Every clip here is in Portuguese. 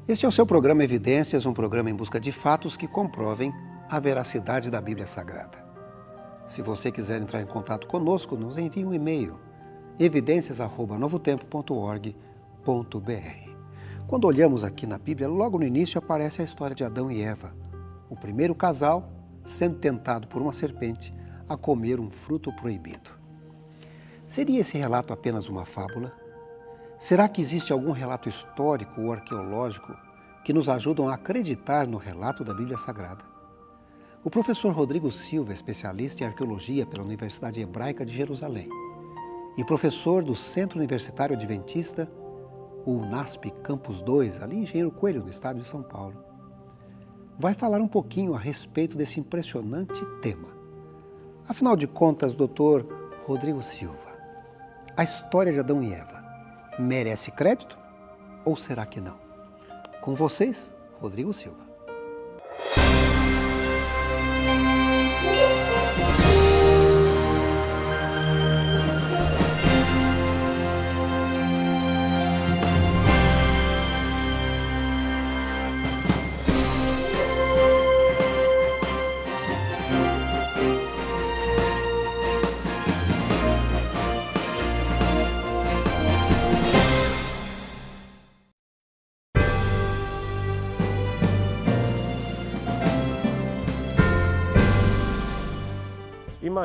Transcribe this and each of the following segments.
Este é o seu programa Evidências, um programa em busca de fatos que comprovem a veracidade da Bíblia Sagrada. Se você quiser entrar em contato conosco, nos envie um e-mail, evidencias@novotempo.org.br. Quando olhamos aqui na Bíblia, logo no início aparece a história de Adão e Eva, o primeiro casal sendo tentado por uma serpente a comer um fruto proibido. Seria esse relato apenas uma fábula? Será que existe algum relato histórico ou arqueológico que nos ajudam a acreditar no relato da Bíblia Sagrada? O professor Rodrigo Silva, especialista em arqueologia pela Universidade Hebraica de Jerusalém e professor do Centro Universitário Adventista, o UNASP Campus 2, ali em Engenheiro Coelho, no estado de São Paulo, vai falar um pouquinho a respeito desse impressionante tema. Afinal de contas, doutor Rodrigo Silva, a história de Adão e Eva merece crédito ou será que não? Com vocês, Rodrigo Silva.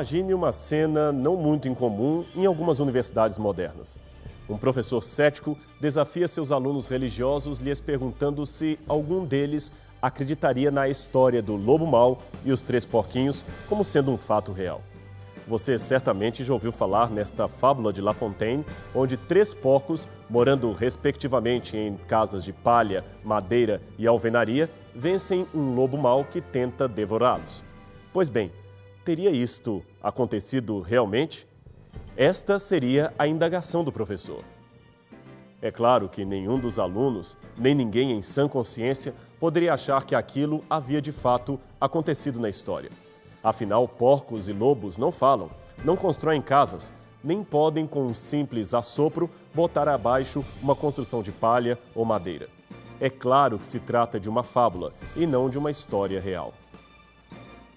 Imagine uma cena não muito incomum em algumas universidades modernas. Um professor cético desafia seus alunos religiosos lhes perguntando se algum deles acreditaria na história do lobo mau e os três porquinhos como sendo um fato real. Você certamente já ouviu falar nesta fábula de La Fontaine, onde três porcos, morando respectivamente em casas de palha, madeira e alvenaria, vencem um lobo mau que tenta devorá-los. Pois bem, teria isto acontecido realmente? Esta seria a indagação do professor. É claro que nenhum dos alunos, nem ninguém em sã consciência, poderia achar que aquilo havia de fato acontecido na história. Afinal, porcos e lobos não falam, não constroem casas, nem podem, com um simples assopro, botar abaixo uma construção de palha ou madeira. É claro que se trata de uma fábula e não de uma história real.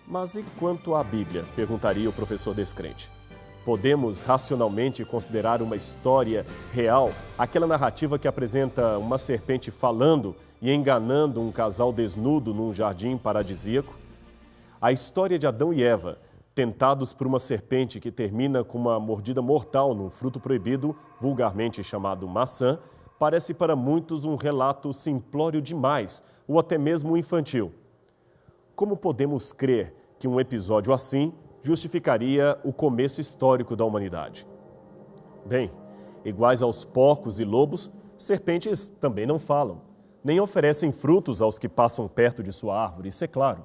Mas e quanto à Bíblia? Perguntaria o professor descrente. Podemos racionalmente considerar uma história real aquela narrativa que apresenta uma serpente falando e enganando um casal desnudo num jardim paradisíaco? A história de Adão e Eva, tentados por uma serpente que termina com uma mordida mortal num fruto proibido, vulgarmente chamado maçã, parece para muitos um relato simplório demais ou até mesmo infantil. Como podemos crer que um episódio assim justificaria o começo histórico da humanidade? Bem, iguais aos porcos e lobos, serpentes também não falam, nem oferecem frutos aos que passam perto de sua árvore, isso é claro.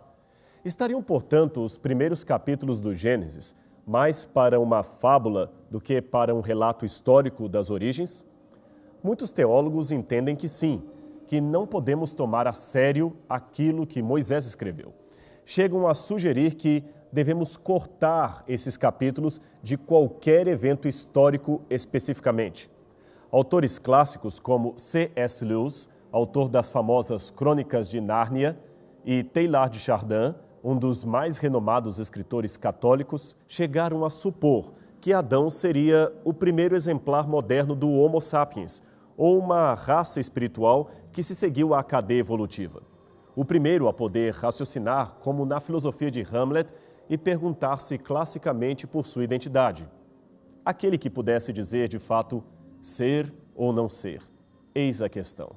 Estariam, portanto, os primeiros capítulos do Gênesis mais para uma fábula do que para um relato histórico das origens? Muitos teólogos entendem que sim, que não podemos tomar a sério aquilo que Moisés escreveu. Chegam a sugerir que devemos cortar esses capítulos de qualquer evento histórico especificamente. Autores clássicos como C.S. Lewis, autor das famosas Crônicas de Nárnia, e Teilhard de Chardin, um dos mais renomados escritores católicos, chegaram a supor que Adão seria o primeiro exemplar moderno do Homo sapiens, ou uma raça espiritual que se seguiu à cadeia evolutiva. O primeiro a poder raciocinar, como na filosofia de Hamlet, e perguntar-se classicamente por sua identidade. Aquele que pudesse dizer, de fato, ser ou não ser. Eis a questão.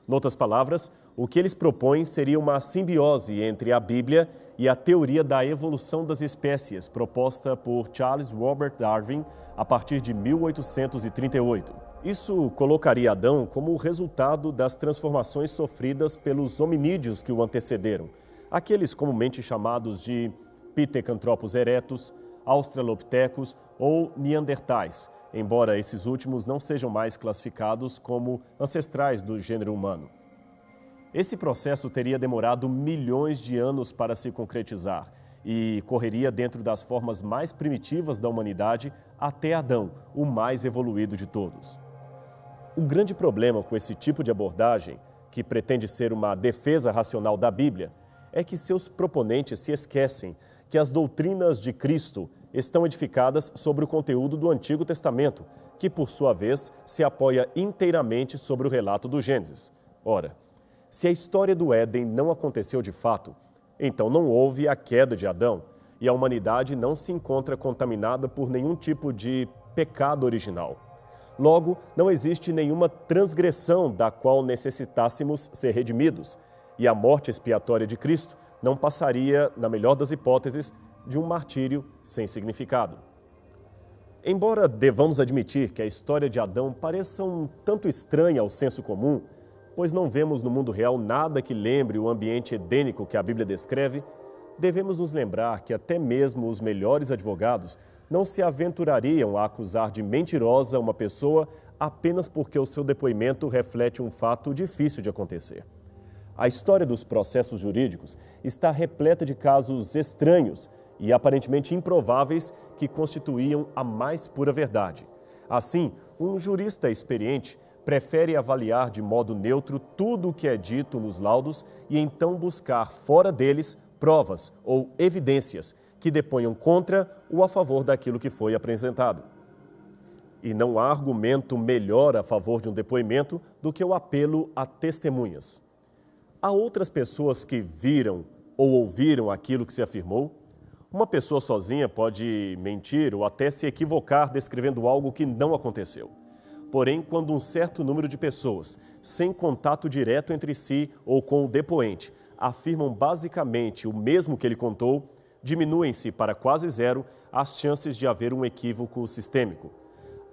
Noutras palavras, o que eles propõem seria uma simbiose entre a Bíblia e a teoria da evolução das espécies, proposta por Charles Robert Darwin a partir de 1838. Isso colocaria Adão como o resultado das transformações sofridas pelos hominídeos que o antecederam, aqueles comumente chamados de Pithecanthropus erectus, Australopithecus ou Neandertais, embora esses últimos não sejam mais classificados como ancestrais do gênero humano. Esse processo teria demorado milhões de anos para se concretizar e correria dentro das formas mais primitivas da humanidade até Adão, o mais evoluído de todos. O grande problema com esse tipo de abordagem, que pretende ser uma defesa racional da Bíblia, é que seus proponentes se esquecem que as doutrinas de Cristo estão edificadas sobre o conteúdo do Antigo Testamento, que, por sua vez, se apoia inteiramente sobre o relato do Gênesis. Ora, se a história do Éden não aconteceu de fato, então não houve a queda de Adão e a humanidade não se encontra contaminada por nenhum tipo de pecado original. Logo, não existe nenhuma transgressão da qual necessitássemos ser redimidos, e a morte expiatória de Cristo não passaria, na melhor das hipóteses, de um martírio sem significado. Embora devamos admitir que a história de Adão pareça um tanto estranha ao senso comum, pois não vemos no mundo real nada que lembre o ambiente edênico que a Bíblia descreve, devemos nos lembrar que até mesmo os melhores advogados não se aventurariam a acusar de mentirosa uma pessoa apenas porque o seu depoimento reflete um fato difícil de acontecer. A história dos processos jurídicos está repleta de casos estranhos e aparentemente improváveis que constituíam a mais pura verdade. Assim, um jurista experiente prefere avaliar de modo neutro tudo o que é dito nos laudos e então buscar fora deles provas ou evidências que deponham contra ou a favor daquilo que foi apresentado. E não há argumento melhor a favor de um depoimento do que o apelo a testemunhas. Há outras pessoas que viram ou ouviram aquilo que se afirmou? Uma pessoa sozinha pode mentir ou até se equivocar descrevendo algo que não aconteceu. Porém, quando um certo número de pessoas, sem contato direto entre si ou com o depoente, afirmam basicamente o mesmo que ele contou, diminuem-se para quase zero as chances de haver um equívoco sistêmico.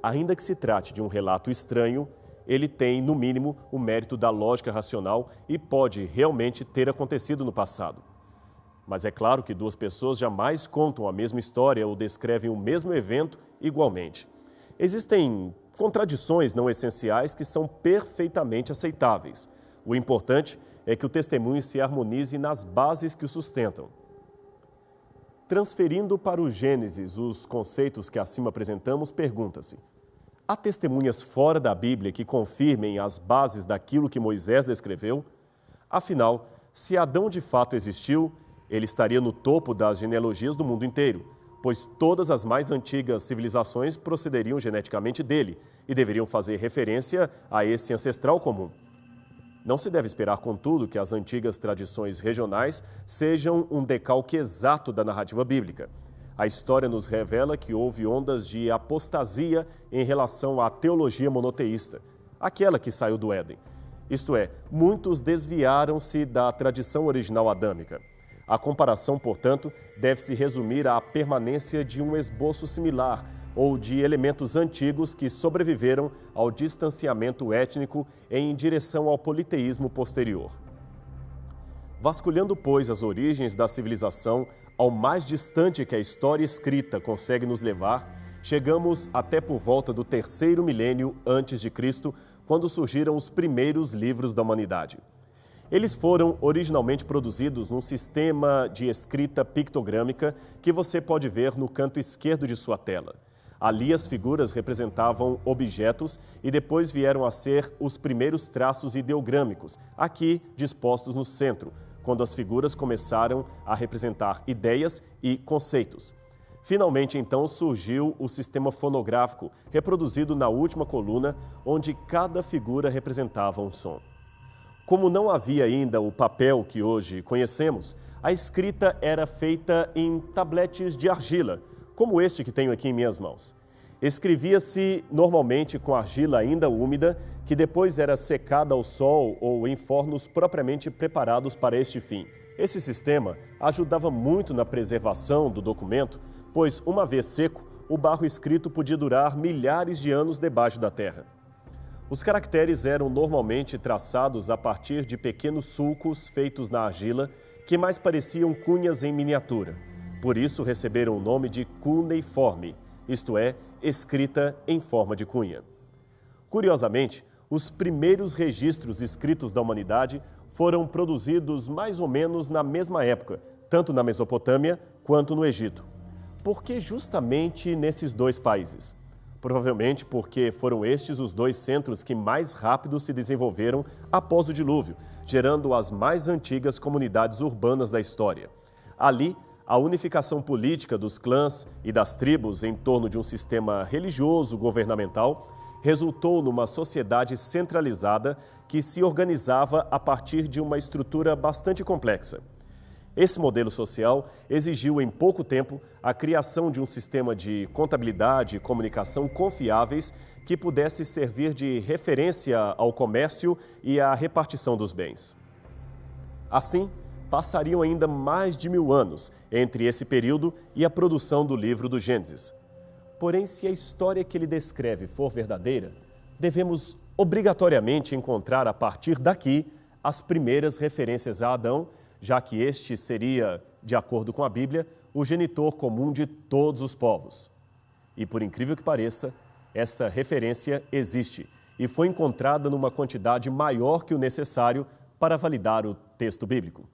Ainda que se trate de um relato estranho, ele tem, no mínimo, o mérito da lógica racional e pode realmente ter acontecido no passado. Mas é claro que duas pessoas jamais contam a mesma história ou descrevem o mesmo evento igualmente. Existem contradições não essenciais que são perfeitamente aceitáveis. O importante é que o testemunho se harmonize nas bases que o sustentam. Transferindo para o Gênesis os conceitos que acima apresentamos, pergunta-se: há testemunhas fora da Bíblia que confirmem as bases daquilo que Moisés descreveu? Afinal, se Adão de fato existiu, ele estaria no topo das genealogias do mundo inteiro, pois todas as mais antigas civilizações procederiam geneticamente dele e deveriam fazer referência a esse ancestral comum. Não se deve esperar, contudo, que as antigas tradições regionais sejam um decalque exato da narrativa bíblica. A história nos revela que houve ondas de apostasia em relação à teologia monoteísta, aquela que saiu do Éden. Isto é, muitos desviaram-se da tradição original adâmica. A comparação, portanto, deve-se resumir à permanência de um esboço similar ou de elementos antigos que sobreviveram ao distanciamento étnico em direção ao politeísmo posterior. Vasculhando, pois, as origens da civilização, ao mais distante que a história escrita consegue nos levar, chegamos até por volta do 3º milênio antes de Cristo, quando surgiram os primeiros livros da humanidade. Eles foram originalmente produzidos num sistema de escrita pictogrâmica que você pode ver no canto esquerdo de sua tela. Ali as figuras representavam objetos e depois vieram a ser os primeiros traços ideogrâmicos, aqui dispostos no centro, quando as figuras começaram a representar ideias e conceitos. Finalmente, então, surgiu o sistema fonográfico, reproduzido na última coluna, onde cada figura representava um som. Como não havia ainda o papel que hoje conhecemos, a escrita era feita em tabletes de argila, como este que tenho aqui em minhas mãos. Escrevia-se normalmente com argila ainda úmida, que depois era secada ao sol ou em fornos propriamente preparados para este fim. Esse sistema ajudava muito na preservação do documento, pois, uma vez seco, o barro escrito podia durar milhares de anos debaixo da terra. Os caracteres eram normalmente traçados a partir de pequenos sulcos feitos na argila, que mais pareciam cunhas em miniatura. Por isso receberam o nome de cuneiforme, isto é, escrita em forma de cunha. Curiosamente, os primeiros registros escritos da humanidade foram produzidos mais ou menos na mesma época, tanto na Mesopotâmia quanto no Egito. Por que justamente nesses dois países? provavelmente porque foram estes os dois centros que mais rápido se desenvolveram após o dilúvio, gerando as mais antigas comunidades urbanas da história. Ali, a unificação política dos clãs e das tribos em torno de um sistema religioso governamental resultou numa sociedade centralizada que se organizava a partir de uma estrutura bastante complexa. Esse modelo social exigiu em pouco tempo a criação de um sistema de contabilidade e comunicação confiáveis que pudesse servir de referência ao comércio e à repartição dos bens. Assim, passariam ainda mais de 1000 anos entre esse período e a produção do livro do Gênesis. Porém, se a história que ele descreve for verdadeira, devemos obrigatoriamente encontrar a partir daqui as primeiras referências a Adão, já que este seria, de acordo com a Bíblia, o genitor comum de todos os povos. E por incrível que pareça, essa referência existe e foi encontrada numa quantidade maior que o necessário para validar o texto bíblico.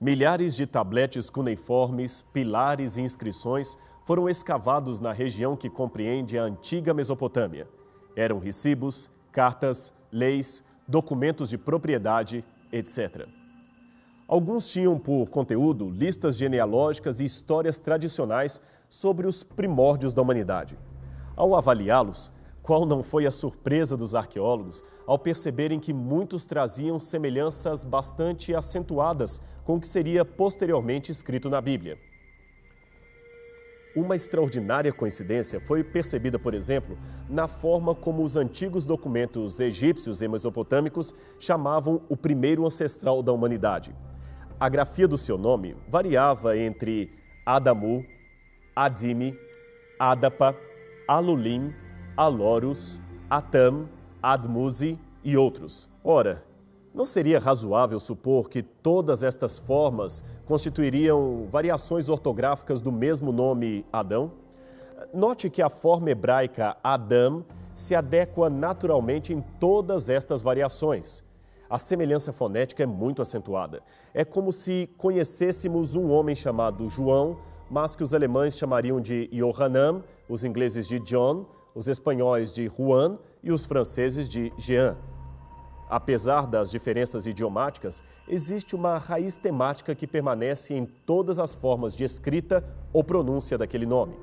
Milhares de tabletes cuneiformes, pilares e inscrições foram escavados na região que compreende a antiga Mesopotâmia. Eram recibos, cartas, leis, documentos de propriedade, etc. Alguns tinham por conteúdo listas genealógicas e histórias tradicionais sobre os primórdios da humanidade. Ao avaliá-los, qual não foi a surpresa dos arqueólogos ao perceberem que muitos traziam semelhanças bastante acentuadas com o que seria posteriormente escrito na Bíblia. Uma extraordinária coincidência foi percebida, por exemplo, na forma como os antigos documentos egípcios e mesopotâmicos chamavam o primeiro ancestral da humanidade. A grafia do seu nome variava entre Adamu, Adime, Adapa, Alulim, Alorus, Atam, Admuzi e outros. Ora, não seria razoável supor que todas estas formas constituiriam variações ortográficas do mesmo nome Adão? Note que a forma hebraica Adam se adequa naturalmente em todas estas variações. A semelhança fonética é muito acentuada. É como se conhecêssemos um homem chamado João, mas que os alemães chamariam de Johanan, os ingleses de John, os espanhóis de Juan e os franceses de Jean. Apesar das diferenças idiomáticas, existe uma raiz temática que permanece em todas as formas de escrita ou pronúncia daquele nome.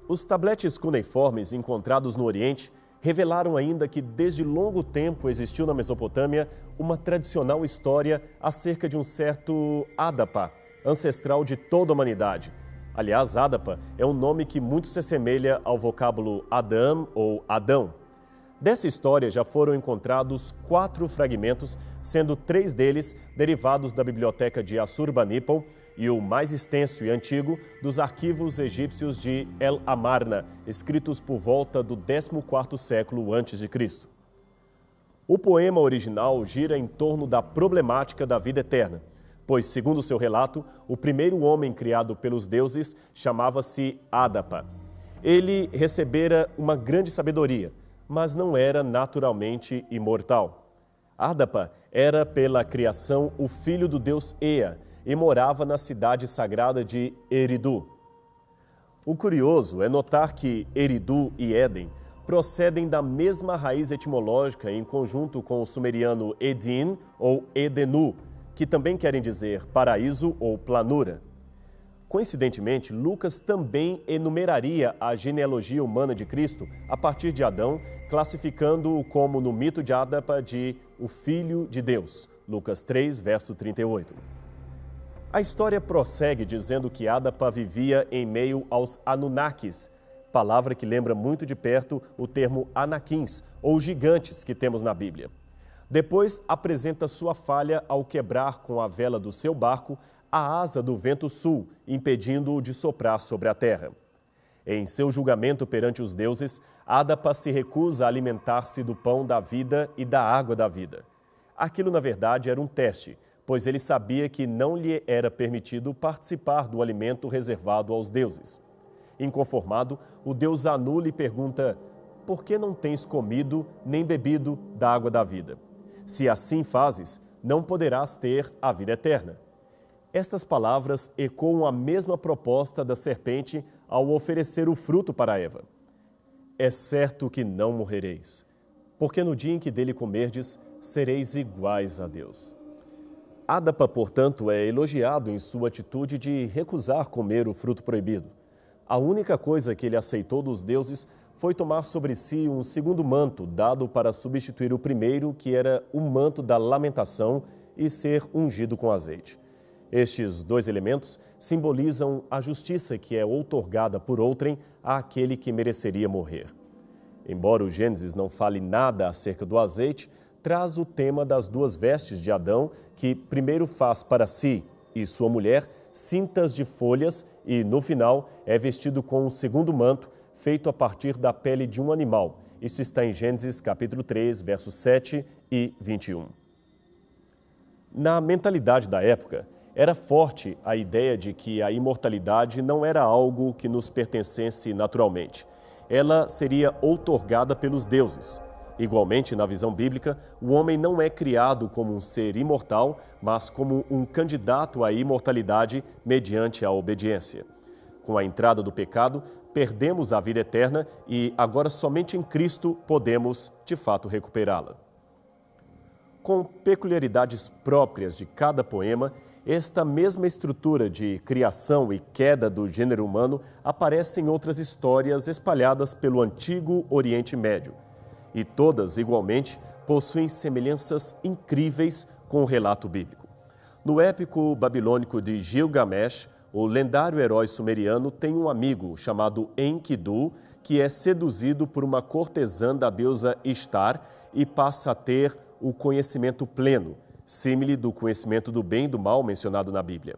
Os tabletes cuneiformes encontrados no Oriente revelaram ainda que desde longo tempo existiu na Mesopotâmia uma tradicional história acerca de um certo Adapa, ancestral de toda a humanidade. Aliás, Adapa é um nome que muito se assemelha ao vocábulo Adam ou Adão. Dessa história já foram encontrados 4 fragmentos, sendo 3 deles derivados da biblioteca de Assurbanipal e o mais extenso e antigo dos arquivos egípcios de El Amarna, escritos por volta do 14º século a.C. O poema original gira em torno da problemática da vida eterna, pois, segundo seu relato, o primeiro homem criado pelos deuses chamava-se Adapa. Ele recebera uma grande sabedoria, mas não era naturalmente imortal. Adapa era, pela criação, o filho do deus Ea e morava na cidade sagrada de Eridu. O curioso é notar que Eridu e Éden procedem da mesma raiz etimológica em conjunto com o sumeriano Edin ou Edenu, que também querem dizer paraíso ou planura. Coincidentemente, Lucas também enumeraria a genealogia humana de Cristo a partir de Adão, classificando-o como, no mito de Adapa, de o Filho de Deus. Lucas 3, verso 38. A história prossegue dizendo que Adapa vivia em meio aos Anunnakis, palavra que lembra muito de perto o termo Anaquins, ou gigantes, que temos na Bíblia. Depois apresenta sua falha ao quebrar com a vela do seu barco a asa do vento sul, impedindo-o de soprar sobre a terra. Em seu julgamento perante os deuses, Adapa se recusa a alimentar-se do pão da vida e da água da vida. Aquilo, na verdade, era um teste, pois ele sabia que não lhe era permitido participar do alimento reservado aos deuses. Inconformado, o deus Anu lhe pergunta: por que não tens comido nem bebido da água da vida? Se assim fazes, não poderás ter a vida eterna. Estas palavras ecoam a mesma proposta da serpente ao oferecer o fruto para Eva. É certo que não morrereis, porque no dia em que dele comerdes, sereis iguais a Deus. Adapa, portanto, é elogiado em sua atitude de recusar comer o fruto proibido. A única coisa que ele aceitou dos deuses foi tomar sobre si um segundo manto, dado para substituir o primeiro, que era o manto da lamentação, e ser ungido com azeite. Estes dois elementos simbolizam a justiça que é outorgada por outrem àquele que mereceria morrer. Embora o Gênesis não fale nada acerca do azeite, traz o tema das duas vestes de Adão, que primeiro faz para si e sua mulher cintas de folhas e, no final, é vestido com um segundo manto, feito a partir da pele de um animal. Isso está em Gênesis capítulo 3, versos 7 e 21. Na mentalidade da época, era forte a ideia de que a imortalidade não era algo que nos pertencesse naturalmente. Ela seria outorgada pelos deuses. Igualmente, na visão bíblica, o homem não é criado como um ser imortal, mas como um candidato à imortalidade mediante a obediência. Com a entrada do pecado, perdemos a vida eterna e agora somente em Cristo podemos, de fato, recuperá-la. Com peculiaridades próprias de cada poema, esta mesma estrutura de criação e queda do gênero humano aparece em outras histórias espalhadas pelo antigo Oriente Médio. E todas, igualmente, possuem semelhanças incríveis com o relato bíblico. No épico babilônico de Gilgamesh, o lendário herói sumeriano tem um amigo chamado Enkidu, que é seduzido por uma cortesã da deusa Ishtar e passa a ter o conhecimento pleno, símile do conhecimento do bem e do mal mencionado na Bíblia.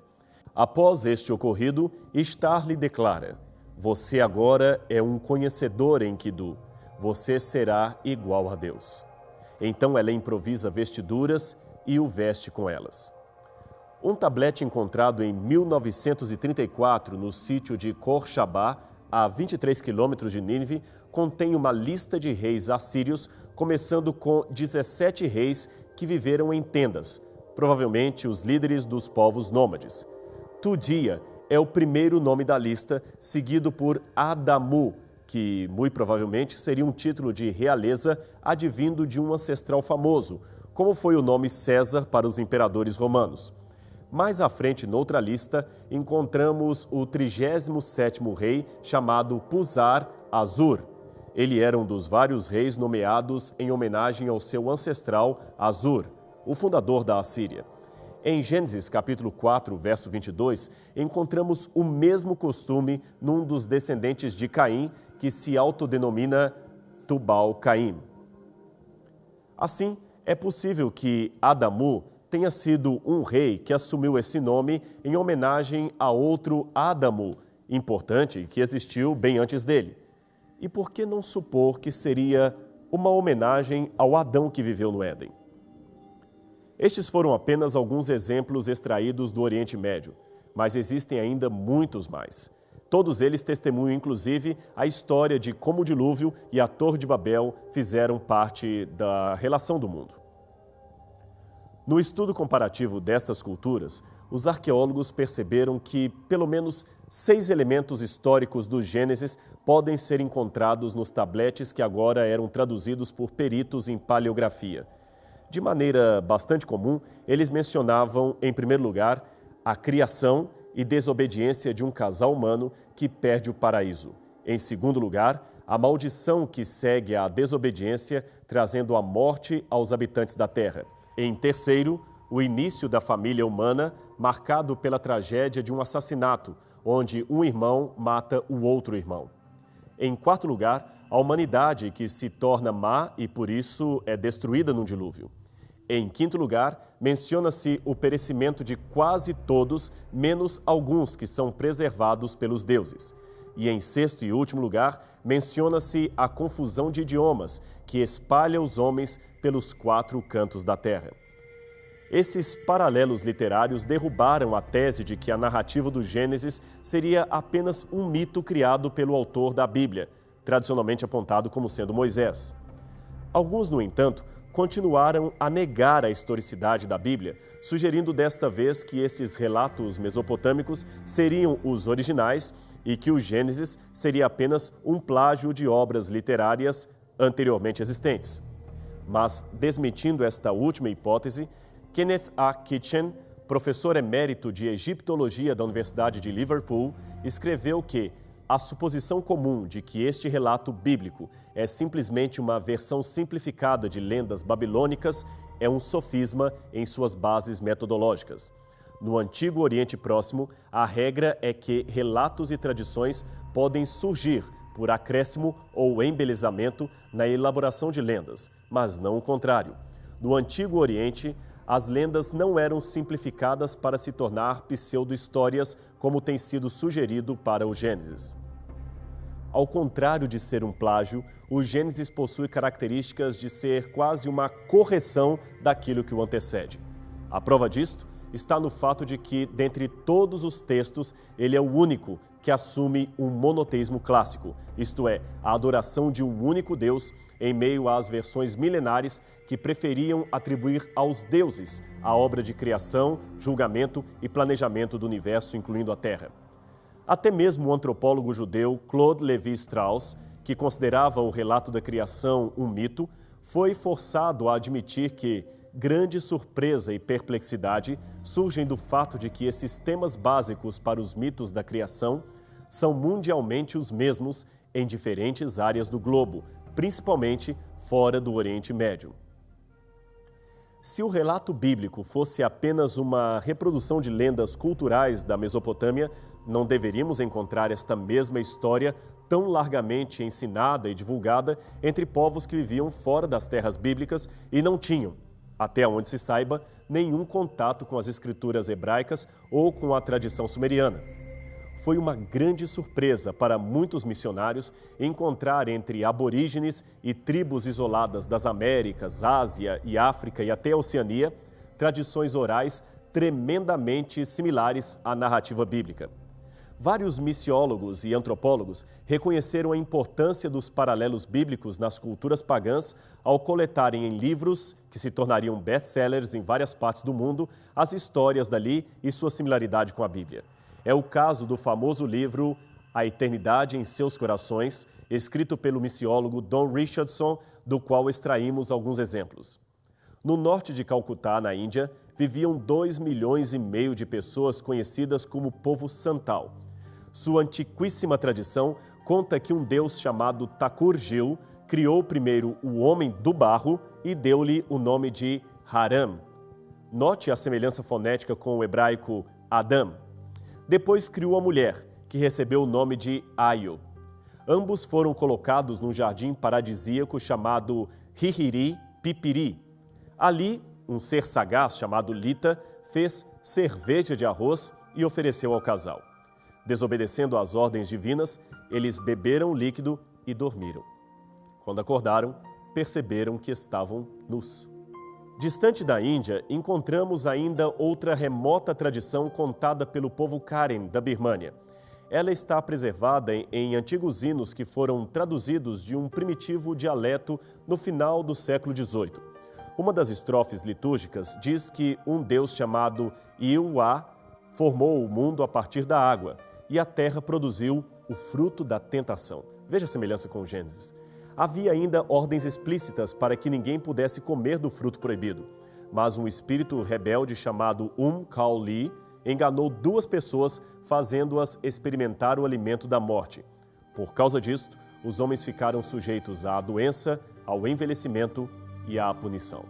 Após este ocorrido, Ishtar lhe declara: "Você agora é um conhecedor, Enkidu. Você será igual a Deus." Então ela improvisa vestiduras e o veste com elas. Um tablete encontrado em 1934 no sítio de Khor-Shabba, a 23 quilômetros de Nínive, contém uma lista de reis assírios, começando com 17 reis que viveram em tendas, provavelmente os líderes dos povos nômades. Tudia é o primeiro nome da lista, seguido por Adamu, que muito provavelmente seria um título de realeza advindo de um ancestral famoso, como foi o nome César para os imperadores romanos. Mais à frente, noutra lista, encontramos o 37º rei, chamado Puzar-Azur. Ele era um dos vários reis nomeados em homenagem ao seu ancestral Azur, o fundador da Assíria. Em Gênesis capítulo 4, verso 22, encontramos o mesmo costume num dos descendentes de Caim, que se autodenomina Tubal-Caim. Assim, é possível que Adamu tenha sido um rei que assumiu esse nome em homenagem a outro Adamu, importante, que existiu bem antes dele. E por que não supor que seria uma homenagem ao Adão que viveu no Éden? Estes foram apenas alguns exemplos extraídos do Oriente Médio, mas existem ainda muitos mais. Todos eles testemunham, inclusive, a história de como o dilúvio e a Torre de Babel fizeram parte da relação do mundo. No estudo comparativo destas culturas, os arqueólogos perceberam que pelo menos 6 elementos históricos do Gênesis podem ser encontrados nos tabletes que agora eram traduzidos por peritos em paleografia. De maneira bastante comum, eles mencionavam, em primeiro lugar, a criação e desobediência de um casal humano que perde o paraíso. Em segundo lugar, a maldição que segue à desobediência, trazendo a morte aos habitantes da terra. Em terceiro, o início da família humana, marcado pela tragédia de um assassinato, onde um irmão mata o outro irmão. Em quarto lugar, a humanidade que se torna má e, por isso, é destruída num dilúvio. Em quinto lugar, menciona-se o perecimento de quase todos, menos alguns que são preservados pelos deuses. E em sexto e último lugar, menciona-se a confusão de idiomas, que espalha os homens pelos 4 cantos da terra. Esses paralelos literários derrubaram a tese de que a narrativa do Gênesis seria apenas um mito criado pelo autor da Bíblia, tradicionalmente apontado como sendo Moisés. Alguns, no entanto, continuaram a negar a historicidade da Bíblia, sugerindo desta vez que estes relatos mesopotâmicos seriam os originais e que o Gênesis seria apenas um plágio de obras literárias anteriormente existentes. Mas, desmentindo esta última hipótese, Kenneth A. Kitchen, professor emérito de egiptologia da Universidade de Liverpool, escreveu que a suposição comum de que este relato bíblico é simplesmente uma versão simplificada de lendas babilônicas é um sofisma em suas bases metodológicas. No Antigo Oriente Próximo, a regra é que relatos e tradições podem surgir por acréscimo ou embelezamento na elaboração de lendas, mas não o contrário. No Antigo Oriente, as lendas não eram simplificadas para se tornar pseudo-histórias, como tem sido sugerido para o Gênesis. Ao contrário de ser um plágio, o Gênesis possui características de ser quase uma correção daquilo que o antecede. A prova disto está no fato de que, dentre todos os textos, ele é o único que assume um monoteísmo clássico, isto é, a adoração de um único Deus, em meio às versões milenares que preferiam atribuir aos deuses a obra de criação, julgamento e planejamento do universo, incluindo a Terra. Até mesmo o antropólogo judeu Claude Lévi-Strauss, que considerava o relato da criação um mito, foi forçado a admitir que grande surpresa e perplexidade surgem do fato de que esses temas básicos para os mitos da criação são mundialmente os mesmos em diferentes áreas do globo, principalmente fora do Oriente Médio. Se o relato bíblico fosse apenas uma reprodução de lendas culturais da Mesopotâmia, não deveríamos encontrar esta mesma história tão largamente ensinada e divulgada entre povos que viviam fora das terras bíblicas e não tinham, até onde se saiba, nenhum contato com as escrituras hebraicas ou com a tradição sumeriana. Foi uma grande surpresa para muitos missionários encontrar entre aborígenes e tribos isoladas das Américas, Ásia e África e até a Oceania, tradições orais tremendamente similares à narrativa bíblica. Vários missiólogos e antropólogos reconheceram a importância dos paralelos bíblicos nas culturas pagãs ao coletarem em livros, que se tornariam best-sellers em várias partes do mundo, as histórias dali e sua similaridade com a Bíblia. É o caso do famoso livro A Eternidade em Seus Corações, escrito pelo missiólogo Don Richardson, do qual extraímos alguns exemplos. No norte de Calcutá, na Índia, viviam 2,5 milhões de pessoas conhecidas como povo Santal. Sua antiquíssima tradição conta que um deus chamado Thakur-Gil criou primeiro o homem do barro e deu-lhe o nome de Haram. Note a semelhança fonética com o hebraico Adam. Depois criou a mulher, que recebeu o nome de Aio. Ambos foram colocados num jardim paradisíaco chamado Hihiri Pipiri. Ali, um ser sagaz chamado Lita fez cerveja de arroz e ofereceu ao casal. Desobedecendo às ordens divinas, eles beberam o líquido e dormiram. Quando acordaram, perceberam que estavam nus. Distante da Índia, encontramos ainda outra remota tradição contada pelo povo Karen da Birmânia. Ela está preservada em antigos hinos que foram traduzidos de um primitivo dialeto no final do século XVIII. Uma das estrofes litúrgicas diz que um deus chamado Iuá formou o mundo a partir da água e a terra produziu o fruto da tentação. Veja a semelhança com o Gênesis. Havia ainda ordens explícitas para que ninguém pudesse comer do fruto proibido, mas um espírito rebelde chamado Kaoli enganou 2 pessoas, fazendo-as experimentar o alimento da morte. Por causa disto, os homens ficaram sujeitos à doença, ao envelhecimento e à punição.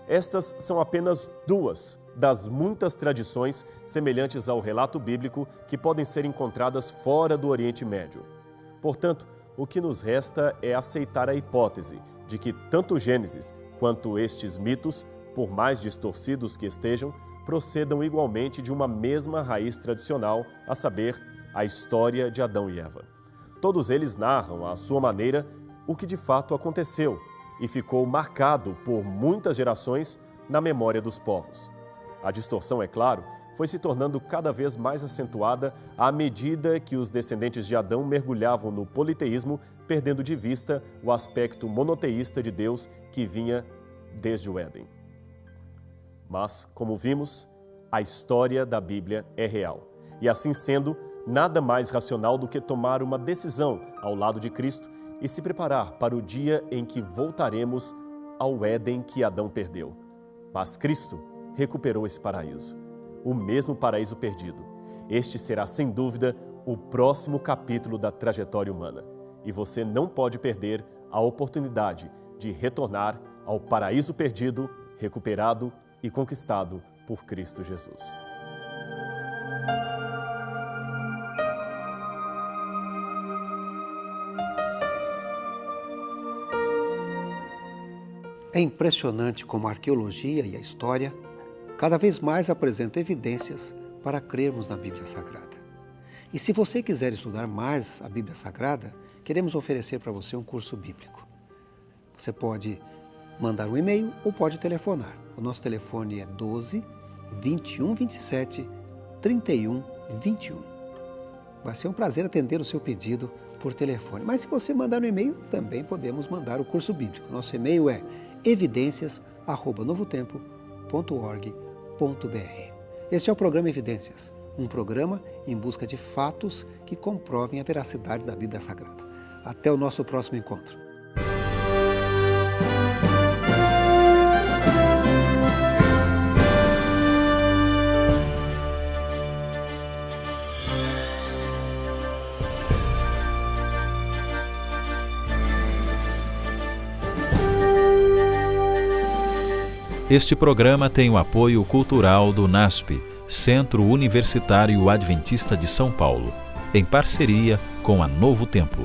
Estas são apenas 2 das muitas tradições semelhantes ao relato bíblico que podem ser encontradas fora do Oriente Médio. Portanto, o que nos resta é aceitar a hipótese de que tanto o Gênesis quanto estes mitos, por mais distorcidos que estejam, procedam igualmente de uma mesma raiz tradicional, a saber, a história de Adão e Eva. Todos eles narram, à sua maneira, o que de fato aconteceu e ficou marcado por muitas gerações na memória dos povos. A distorção, é claro, foi se tornando cada vez mais acentuada à medida que os descendentes de Adão mergulhavam no politeísmo, perdendo de vista o aspecto monoteísta de Deus que vinha desde o Éden. Mas, como vimos, a história da Bíblia é real. E assim sendo, nada mais racional do que tomar uma decisão ao lado de Cristo e se preparar para o dia em que voltaremos ao Éden que Adão perdeu. Mas Cristo recuperou esse paraíso, o mesmo paraíso perdido. Este será, sem dúvida, o próximo capítulo da trajetória humana. E você não pode perder a oportunidade de retornar ao paraíso perdido, recuperado e conquistado por Cristo Jesus. É impressionante como a arqueologia e a história cada vez mais apresentam evidências para crermos na Bíblia Sagrada. E se você quiser estudar mais a Bíblia Sagrada, queremos oferecer para você um curso bíblico. Você pode mandar um e-mail ou pode telefonar. O nosso telefone é 12 21 27 31 21. Vai ser um prazer atender o seu pedido por telefone. Mas se você mandar um e-mail, também podemos mandar o curso bíblico. Nosso e-mail é evidências@novotempo.org.br. Este é o programa Evidências, um programa em busca de fatos que comprovem a veracidade da Bíblia Sagrada. Até o nosso próximo encontro. Este programa tem o apoio cultural do NASP, Centro Universitário Adventista de São Paulo, em parceria com a Novo Tempo.